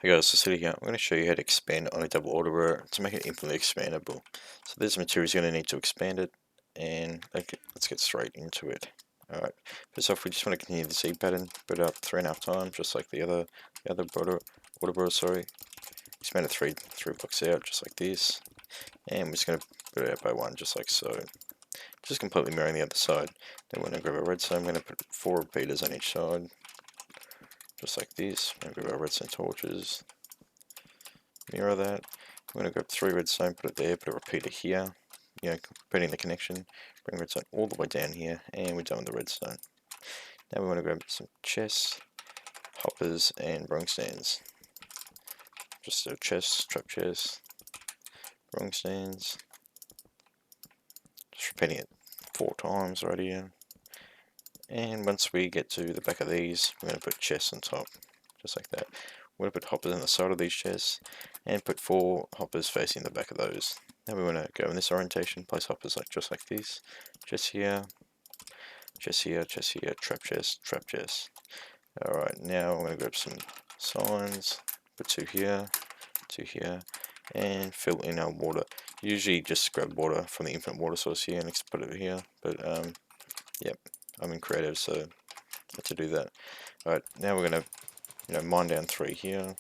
Hey guys, so here I'm going to show you how to expand on a double Autobrewer to make it infinitely expandable. So there's materials you're going to need to expand it, and let's get straight into it. Alright, first off we just want to continue the Z pattern, put it up 3.5 times, just like the other Autobrewer, sorry. Expand it three blocks out, just like this, and we're just going to put it out by 1, just like so. Just completely mirroring the other side. Then we're going to grab our redstone, I'm going to put 4 repeaters on each side, just like this. I'm going to grab our redstone torches. Mirror that. I'm going to grab 3 redstone, put it there, put a repeater here, completing the connection, bring redstone all the way down here, and we're done with the redstone. Now we want to grab some chests, hoppers, and rung stands. Just a chest, trap chest, rung stands. Just repeating it 4 times right here. And once we get to the back of these, we're going to put chests on top, just like that. We're going to put hoppers on the side of these chests, and put 4 hoppers facing the back of those. Now we want to go in this orientation, place hoppers just like this. Chest here, chest here, chest here, trap chest. Alright, now I'm going to grab some signs, put 2 here, and fill in our water. Usually just grab water from the infinite water source here and put it here, but yep, I'm in creative, so I had to do that. Alright, now we're going to mine down 3 here.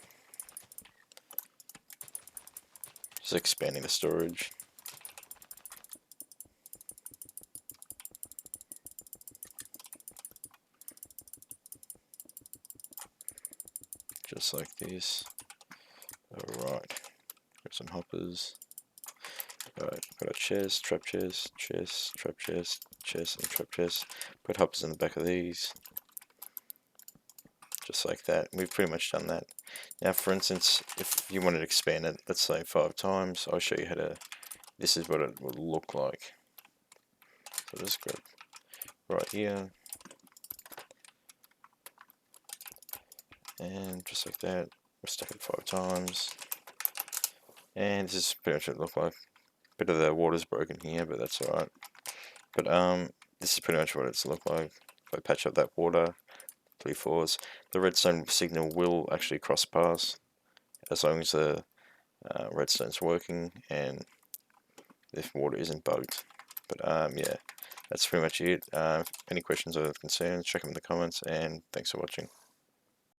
Just expanding the storage. Just like this. Alright, grab some hoppers. Alright, got a chest, trap chest, trap chest, and trap chest. Put hoppers in the back of these. Just like that. We've pretty much done that. Now, for instance, if you wanted to expand it, let's say 5 times, I'll show you how to. This is what it would look like. So just grab right here, and just like that, we'll stack it 5 times, and this is pretty much what it look like. Bit of the water's broken here, but that's alright. But this is pretty much what it's look like. If I patch up that water, 3 floors, the redstone signal will actually cross paths as long as the redstone's working and if water isn't bugged. But yeah, that's pretty much it. Any questions or concerns, check them in the comments, and thanks for watching.